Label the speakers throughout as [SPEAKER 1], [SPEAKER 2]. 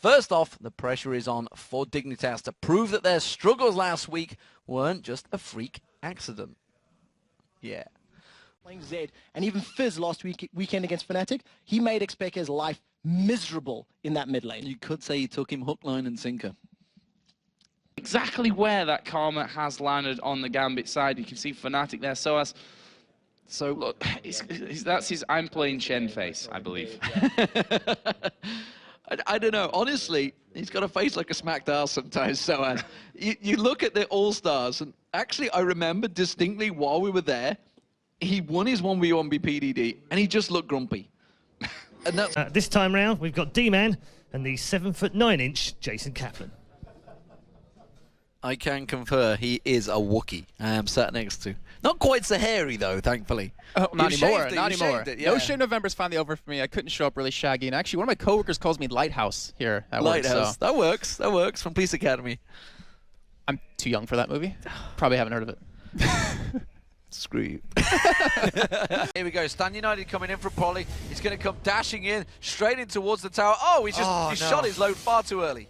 [SPEAKER 1] first off, the pressure is on for Dignitas to prove that their struggles last week weren't just a freak accident. Yeah.
[SPEAKER 2] Playing Zed, and even Fizz last weekend against Fnatic, he made xPeke's life miserable in that mid lane.
[SPEAKER 1] You could say he took him hook, line, and sinker.
[SPEAKER 3] Exactly where that Karma has landed on the Gambit side. You can see Fnatic there. So look, that's his I'm playing Shen face, I believe.
[SPEAKER 1] I don't know. Honestly, he's got a face like a smacked ass sometimes. So you look at the All-Stars, and actually I remember distinctly while we were there, he won his 1v1 BPDD, and he just looked grumpy. And that's
[SPEAKER 4] this time round, we've got Deman and the 7'9" Jason Kaplan.
[SPEAKER 1] I can confer, he is a Wookiee. I am sat next to. Not quite so hairy though, thankfully.
[SPEAKER 5] Oh, not anymore. Not
[SPEAKER 1] anymore.
[SPEAKER 5] It, yeah. No shave November's finally over for me. I couldn't show up really shaggy, and actually, one of my coworkers calls me Lighthouse here at work.
[SPEAKER 1] Lighthouse.
[SPEAKER 5] So.
[SPEAKER 1] That works. That works. From Police Academy.
[SPEAKER 5] I'm too young for that movie. Probably haven't heard of it.
[SPEAKER 1] Screw you. Here we go. Stan United coming in from Polly. He's going to come dashing in straight in towards the tower. Oh, he shot his load far too early.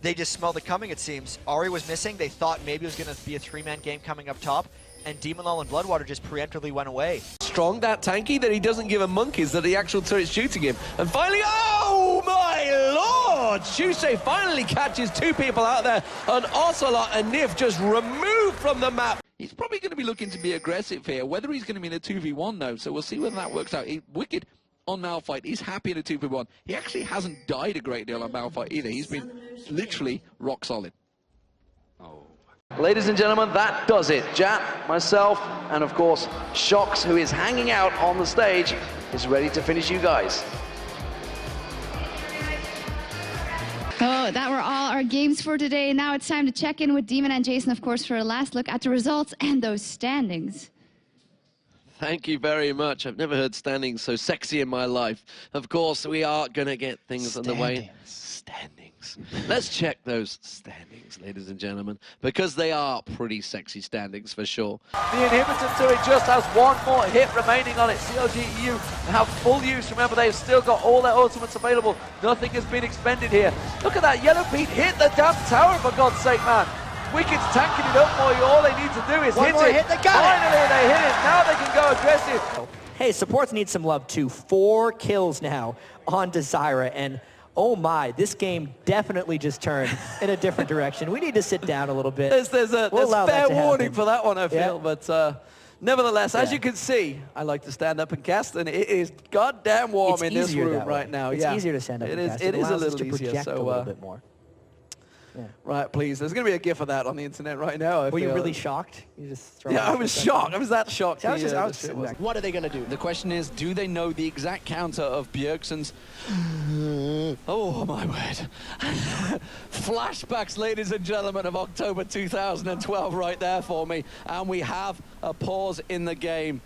[SPEAKER 6] They just smelled it coming, it seems. Ari was missing. They thought maybe it was going to be a three-man game coming up top. And Deman and Bloodwater just preemptively went away.
[SPEAKER 7] Strong, that tanky, that he doesn't give a monkeys that the actual turret's shooting him. And finally, oh my lord! Shusei finally catches two people out there. And Ocelot and Nif just removed from the map.
[SPEAKER 1] He's probably going to be looking to be aggressive here. Whether he's going to be in a 2v1 though, so we'll see whether that works out. Wicked on Malphite. He's happy in a 2v1. He actually hasn't died a great deal on Malphite either. He's been literally rock solid.
[SPEAKER 7] Ladies and gentlemen, that does it. Jat, myself, and of course, Shox, who is hanging out on the stage, is ready to finish you guys.
[SPEAKER 8] Oh, that were all our games for today. Now it's time to check in with Deman and Jason, of course, for a last look at the results and those standings.
[SPEAKER 7] Thank you very much. I've never heard standings so sexy in my life. Of course, we are going to get things underway. Standings. Let's check those standings, ladies and gentlemen, because they are pretty sexy standings for sure.
[SPEAKER 9] The inhibitor to it just has one more hit remaining on it. CLG EU have full use. Remember, they've still got all their ultimates available. Nothing has been expended here. Look at that. Yellow Pete hit the damn tower, for God's sake, man. Wicked's tanking it up for you. All they need to do is hit it. Finally, they hit it. Now they can go aggressive.
[SPEAKER 10] Hey, supports need some love too. 4 kills now on Desira, and oh my, this game definitely just turned in a different direction. We need to sit down a little bit.
[SPEAKER 7] There's fair warning for that one, I feel, but nevertheless, as you can see, I like to stand up and cast, and it is goddamn warm in this room right now.
[SPEAKER 10] It's easier to stand up and cast.
[SPEAKER 7] It is a little easier, so
[SPEAKER 10] a little bit more.
[SPEAKER 7] Yeah. Right, please. There's going to be a gif of that on the internet right now.
[SPEAKER 10] Were you really shocked? You just
[SPEAKER 7] I was shocked. I was that shocked.
[SPEAKER 10] I was sitting back.
[SPEAKER 2] What are they going to do?
[SPEAKER 1] The question is, do they know the exact counter of Bjergsen's... Oh, my word. Flashbacks, ladies and gentlemen, of October 2012 right there for me. And we have a pause in the game.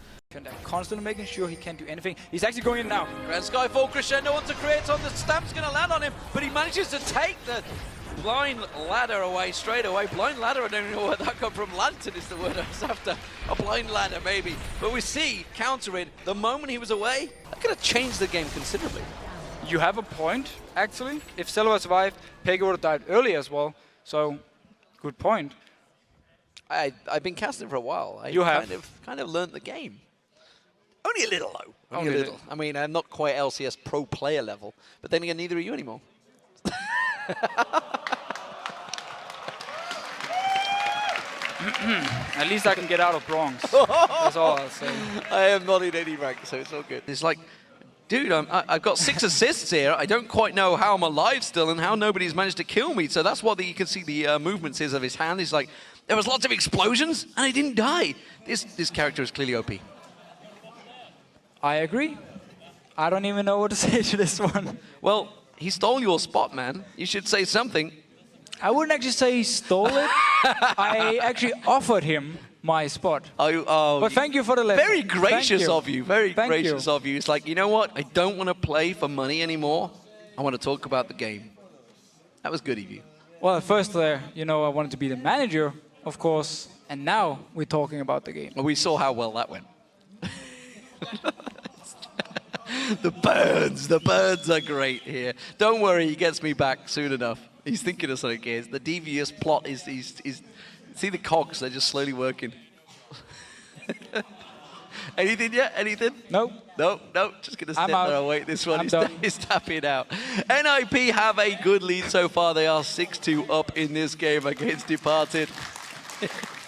[SPEAKER 11] Constantly making sure he can't do anything. He's actually going in now.
[SPEAKER 9] Grand Skyfall crescendo onto create on the stamp's going to land on him, but he manages to take the blind ladder away straight away. Blind ladder, I don't even know where that come from. Lantern is the word I was after. A blind ladder, maybe. But we see, counter it, the moment he was away, that could have changed the game considerably.
[SPEAKER 11] You have a point, actually. If Celo had survived, Peke would have died early as well. So, good point.
[SPEAKER 7] I've been casting for a while.
[SPEAKER 11] You have.
[SPEAKER 7] Kind of learned the game. Only a little, though.
[SPEAKER 11] Only a little.
[SPEAKER 7] I mean, I'm not quite LCS pro player level, but then again, neither are you anymore.
[SPEAKER 11] At least I can get out of Bronx. That's all I'll say.
[SPEAKER 7] I am not in any rank, so it's all good. It's like, dude, I've got 6 assists here. I don't quite know how I'm alive still and how nobody's managed to kill me. So that's what you can see the movements is of his hand. He's like, there was lots of explosions and I didn't die. This character is clearly OP.
[SPEAKER 11] I agree. I don't even know what to say to this one.
[SPEAKER 7] Well, he stole your spot, man. You should say something.
[SPEAKER 11] I wouldn't actually say he stole it. I actually offered him my spot. But thank you for the lesson.
[SPEAKER 7] Very gracious of you. Very gracious of you. It's like, you know what? I don't want to play for money anymore. I want to talk about the game. That was good of you.
[SPEAKER 11] Well, at first, you know, I wanted to be the manager, of course. And now we're talking about the game.
[SPEAKER 7] Well, we saw how well that went. The burns are great here. Don't worry, he gets me back soon enough. He's thinking of something here. The devious plot is see the cogs, they're just slowly working. Anything yet? Anything?
[SPEAKER 11] Nope.
[SPEAKER 7] Nope. Just going to sit there and wait. This one is tapping out. NIP have a good lead so far. They are 6-2 up in this game against Departed.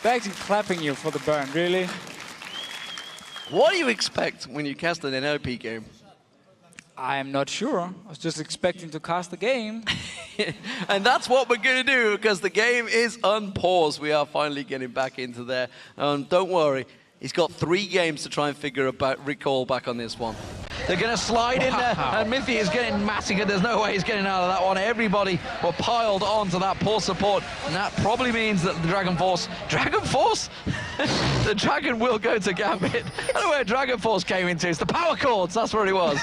[SPEAKER 11] They're actually clapping you for the burn, really?
[SPEAKER 7] What do you expect when you cast an NIP game?
[SPEAKER 11] I am not sure. I was just expecting to cast the game.
[SPEAKER 7] And that's what we're going to do, because the game is unpaused. We are finally getting back into there. Don't worry. He's got 3 games to try and recall back on this one.
[SPEAKER 1] They're going to slide in there, and Mithy is getting massacred. There's no way he's getting out of that one. Everybody were piled onto that poor support, and that probably means that the Dragon Force? The Dragon will go to Gambit. I don't know where Dragon Force came into. It's the power chords. That's where he was.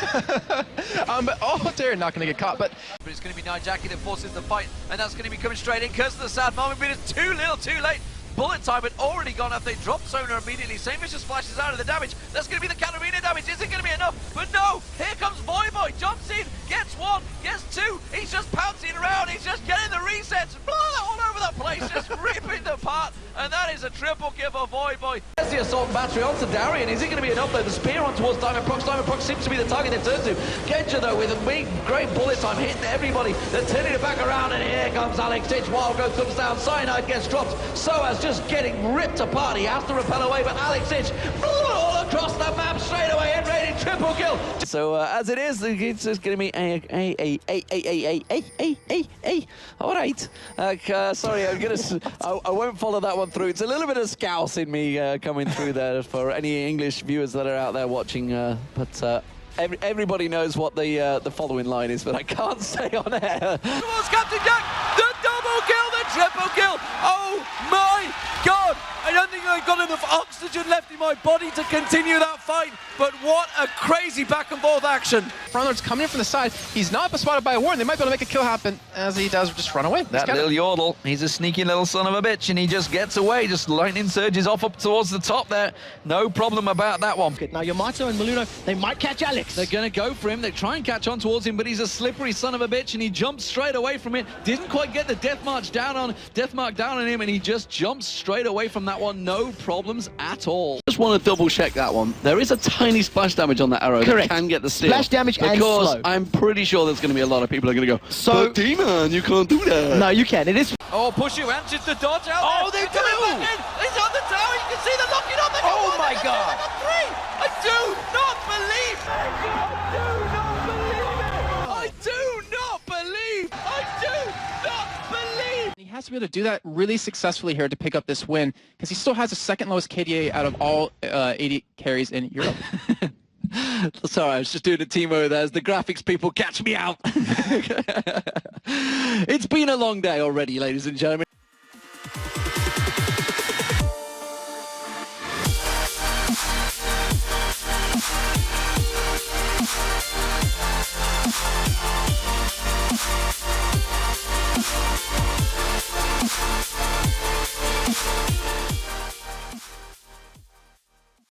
[SPEAKER 2] They're not going to get caught, but
[SPEAKER 6] it's going to be Nijaki that forces the fight, and that's going to be coming straight in because of the sad moment, but it's too little, too late. Bullet time had already gone up. They drop Sona immediately. Samus just flashes out of the damage. That's going to be the Katarina damage. Is it going to be enough? But no! Here comes Voivoi. Jumps in. Gets 1. Gets 2. He's just pouncing around. He's just getting the resets. All over the place. Just ripping them apart. And that is a triple kill for Voivoi.
[SPEAKER 1] There's the assault battery onto Darian. Is it going to be enough though? The spear on towards Diamond Prox. Diamond Prox seems to be the target they've turned to. Genja though with a big, great bullet time hitting everybody. They're turning it back around, and here comes Alex Ditch. Wild Growth comes down. Cyanide gets dropped. Soaz just getting ripped apart. He has to repel away, but Alex Ditch all across the map straight away and raiding triple kill. So as it is, it's just going to be all right. Sorry, I won't follow that one through. It's a little bit of scouse in me coming through there for any English viewers that are out there watching, but everybody knows what the following line is, but I can't say on air.
[SPEAKER 6] Captain Jack, the double kill, the triple kill. Oh my God! I don't think I've got enough oxygen left in my body to continue that fight, but what a crazy back and forth action.
[SPEAKER 5] Frontlord's coming in from the side. He's not spotted by a warden. They might be able to make a kill happen as he does just run away.
[SPEAKER 1] That little Yordle, he's a sneaky little son of a bitch, and he just gets away, just lightning surges off up towards the top there. No problem about that one.
[SPEAKER 2] now Yamato and Maluno, they might catch Alex.
[SPEAKER 1] They're going to go for him. They try and catch on towards him, but he's a slippery son of a bitch, and he jumps straight away from it. Didn't quite get the death mark down on him, and he just jumps straight away from that one. No problems at all. Just want to double check that one. There is a tiny splash damage on that arrow.
[SPEAKER 2] Correct.
[SPEAKER 1] That can get the steal.
[SPEAKER 2] Splash damage and
[SPEAKER 1] because
[SPEAKER 2] slow.
[SPEAKER 1] I'm pretty sure there's going to be a lot of people are going to go, so Deman, you can't do that.
[SPEAKER 2] No, you can. It is.
[SPEAKER 6] Oh, Pushu answers the dodge out there.
[SPEAKER 2] Oh, they do!
[SPEAKER 6] He's on the tower. You can see the locking on. They got
[SPEAKER 2] Oh
[SPEAKER 6] one,
[SPEAKER 2] my
[SPEAKER 6] they got
[SPEAKER 2] God.
[SPEAKER 6] two, they got 3. I do not believe. I do not believe.
[SPEAKER 5] He has to be able to do that really successfully here to pick up this win, because he still has the second lowest KDA out of all 80 carries in Europe.
[SPEAKER 1] Sorry, I was just doing a Timo there as the graphics people catch me out. It's been a long day already, ladies and gentlemen.